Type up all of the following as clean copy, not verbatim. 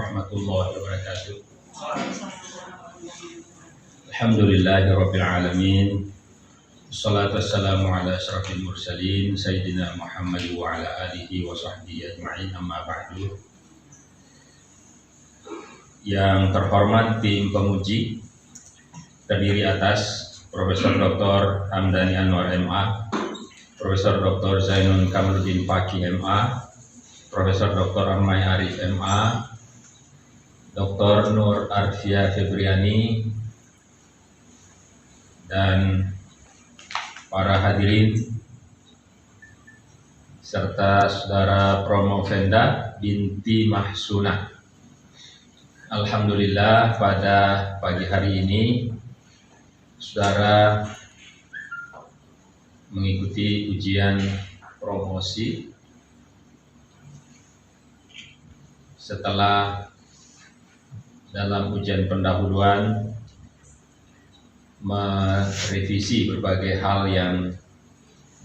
warahmatullahi wabarakatuh. Alhamdulillahirabbil alamin. Wassalatu wassalamu ala asyrafil mursalin sayyidina Muhammad wa ala alihi wa sahbihi ajma'in, amma ba'du. Yang terhormat tim pemuji terdiri atas Profesor Dr. Hamdani Anwar MA, Profesor Dr. Zainun Kamaluddin Fakih MA, Profesor Dr. Ahmad Arif MA, Dr. Nur Arfia Febriani, dan para hadirin serta saudara Promovenda binti Mahsunah. Alhamdulillah, pada pagi hari ini saudara mengikuti ujian promosi setelah dalam ujian pendahuluan merevisi berbagai hal yang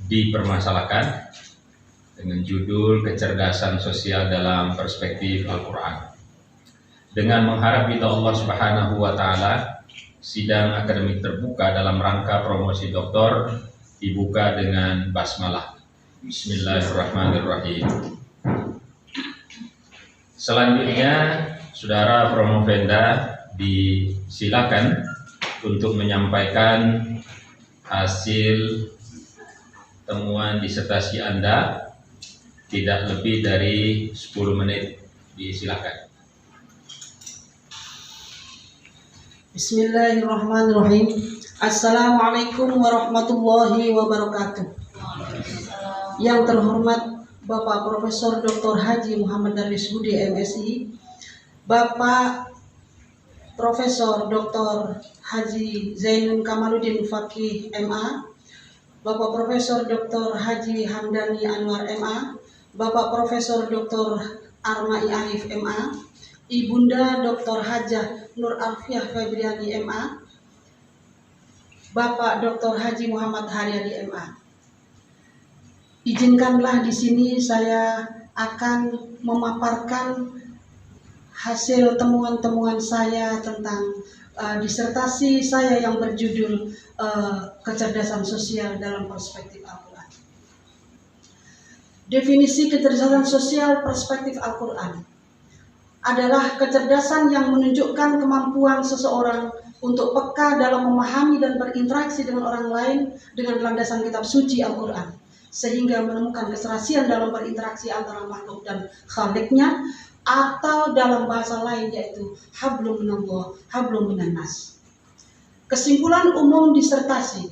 dipermasalahkan dengan judul kecerdasan sosial dalam perspektif Al-Quran. Dengan mengharap ridha Allah Subhanahu wa Ta'ala, sidang akademik terbuka dalam rangka promosi doktor dibuka dengan basmalah. Bismillahirrahmanirrahim. Selanjutnya, saudara Promovenda disilakan untuk menyampaikan hasil temuan disertasi Anda, tidak lebih dari 10 menit. Disilakan. Bismillahirrahmanirrahim. Assalamualaikum warahmatullahi wabarakatuh. Yang terhormat Bapak Profesor Dr. Haji Muhammad Darwis Budi MSI, Bapak Profesor Dr. Haji Zainun Kamaluddin Fakih MA, Bapak Profesor Dr. Haji Hamdani Anwar MA, Bapak Profesor Dr. Ahmad Arif MA, Ibunda Dr. Hajah Nur Arfiah Febriani MA, Bapak Dr. Haji Muhammad Haryadi MA. Izinkanlah di sini saya akan memaparkan hasil temuan-temuan saya tentang disertasi saya yang berjudul kecerdasan sosial dalam perspektif Al-Quran. Definisi kecerdasan sosial perspektif Al-Quran adalah kecerdasan yang menunjukkan kemampuan seseorang untuk peka dalam memahami dan berinteraksi dengan orang lain dengan landasan kitab suci Al-Quran, sehingga menemukan keserasian dalam berinteraksi antara makhluk dan khaliknya, atau dalam bahasa lain yaitu hablum minallah, hablum minannas. Kesimpulan umum disertasi,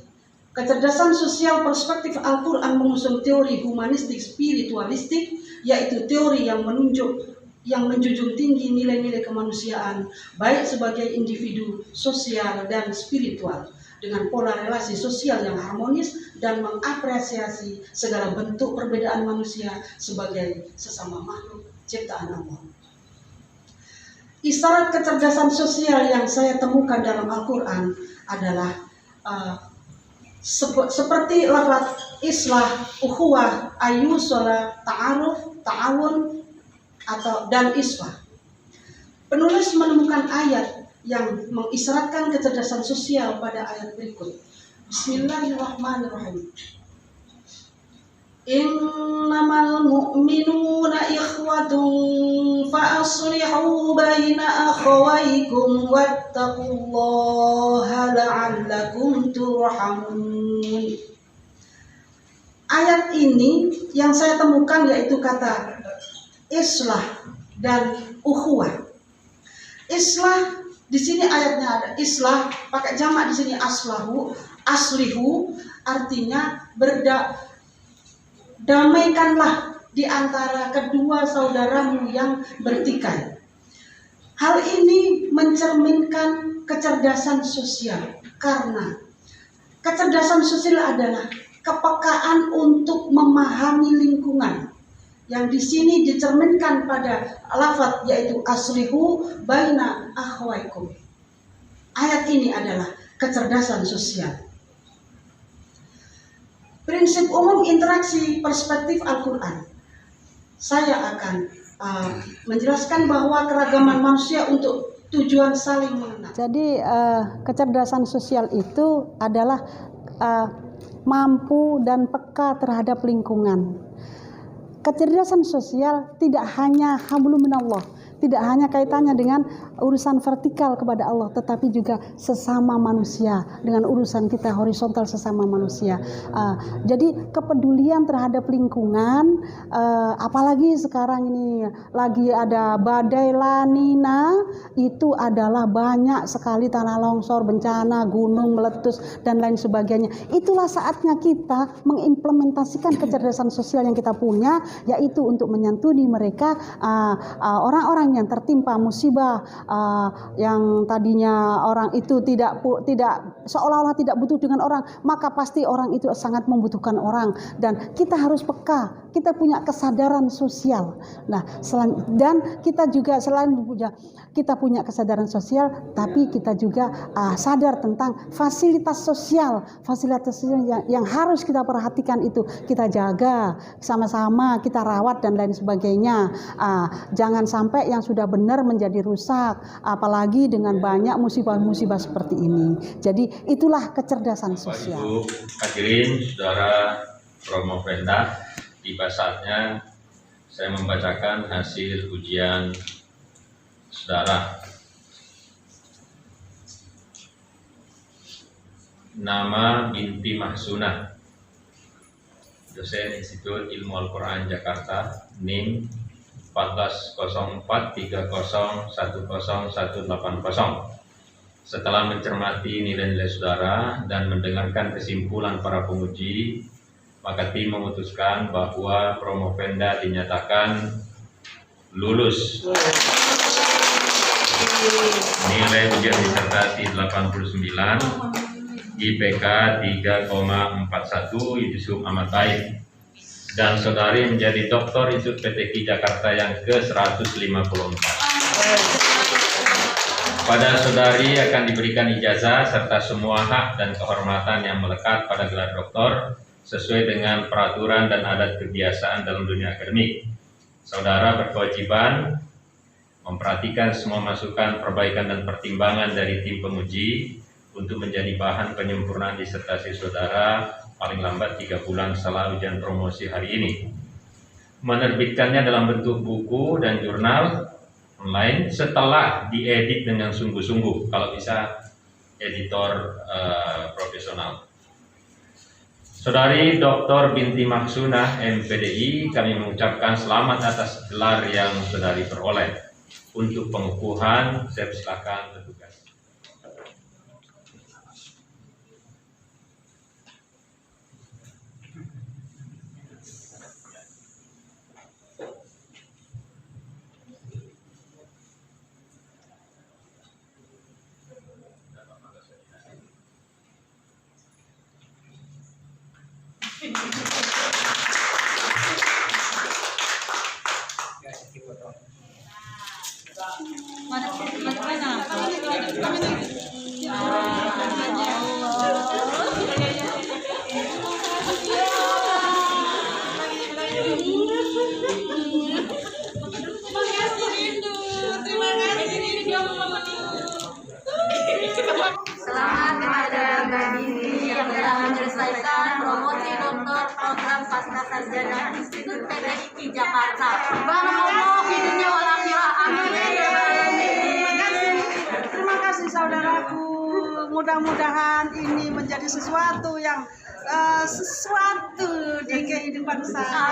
kecerdasan sosial perspektif Al-Quran mengusung teori humanistik spiritualistik, yaitu teori yang menjunjung tinggi nilai-nilai kemanusiaan, baik sebagai individu, sosial, dan spiritual, dengan pola relasi sosial yang harmonis dan mengapresiasi segala bentuk perbedaan manusia sebagai sesama makhluk ciptaan Allah. Isyarat kecerdasan sosial yang saya temukan dalam Al-Quran adalah seperti lafaz islah, ukhuwah, ayusola, ta'aruf, ta'awun, dan islah. Penulis menemukan ayat yang mengisyaratkan kecerdasan sosial pada ayat berikut. Bismillahirrahmanirrahim. Innamal mu'minuna ikhwatun fa aslihu baina akhawaykum wattaqullaha la'allakum turhamun. Ayat ini yang saya temukan yaitu kata islah dan ukhuwah. Islah di sini ayatnya ada islah pakai jamak, di sini aslahu, aslihu artinya damaikanlah di antara kedua saudaramu yang bertikai. Hal ini mencerminkan kecerdasan sosial, karena kecerdasan sosial adalah kepekaan untuk memahami lingkungan, yang di sini dicerminkan pada lafaz yaitu aslihu baina akhwaikum. Ayat ini adalah kecerdasan sosial. Prinsip umum interaksi perspektif Al-Quran. Saya akan menjelaskan bahwa keragaman manusia untuk tujuan saling mengenal. Jadi kecerdasan sosial itu adalah mampu dan peka terhadap lingkungan. Kecerdasan sosial tidak hanya hablum minallah, tidak hanya kaitannya dengan urusan vertikal kepada Allah, tetapi juga sesama manusia, dengan urusan kita horizontal sesama manusia. Jadi kepedulian terhadap lingkungan, apalagi sekarang ini lagi ada badai La Nina, itu adalah banyak sekali tanah longsor, bencana, gunung meletus dan lain sebagainya. Itulah saatnya kita mengimplementasikan kecerdasan sosial yang kita punya, yaitu untuk menyantuni mereka, orang-orang yang tertimpa musibah, yang tadinya orang itu tidak seolah-olah tidak butuh dengan orang, maka pasti orang itu sangat membutuhkan orang, dan kita harus peka, kita punya kesadaran sosial. Nah, dan kita juga selain kita punya kesadaran sosial, tapi kita juga sadar tentang fasilitas sosial yang harus kita perhatikan, itu kita jaga sama-sama, kita rawat dan lain sebagainya. Jangan sampai yang sudah benar menjadi rusak, apalagi dengan banyak musibah-musibah seperti ini. Jadi itulah kecerdasan sosial. Bapak Ibu hadirin, saudara Promovenda, tiba saatnya saya membacakan hasil ujian saudara. Nama Binti Mahsunah, dosen Institut Ilmu Al-Quran Jakarta, NIM 140430101800. Setelah mencermati nilai-nilai saudara dan mendengarkan kesimpulan para penguji, maka tim memutuskan bahwa Promovenda dinyatakan lulus. Nilai ujian disertasi 89, IPK 3,41, Yusuf amat baik. Dan saudari menjadi doktor Institut PTQ Jakarta yang ke-154. Pada saudari akan diberikan ijazah serta semua hak dan kehormatan yang melekat pada gelar doktor sesuai dengan peraturan dan adat kebiasaan dalam dunia akademik. Saudara berkewajiban memperhatikan semua masukan, perbaikan dan pertimbangan dari tim penguji untuk menjadi bahan penyempurnaan disertasi saudara paling lambat 3 bulan setelah ujian promosi hari ini. Menerbitkannya dalam bentuk buku dan jurnal online setelah diedit dengan sungguh-sungguh, kalau bisa editor profesional. Saudari Dr. Binti Mahsunah MPDI, kami mengucapkan selamat atas gelar yang saudari peroleh. Untuk pengukuhan, saya persilakan bertugas. Selamat kepada Mbak Binti yang telah menyelesaikan promosi doktor program pasca sarjana Institut PTQ Jakarta. Barakallahu fi dunya wal akhirah. Amin. Terima kasih saudaraku. Mudah-mudahan ini menjadi sesuatu yang sesuatu di kehidupan saya.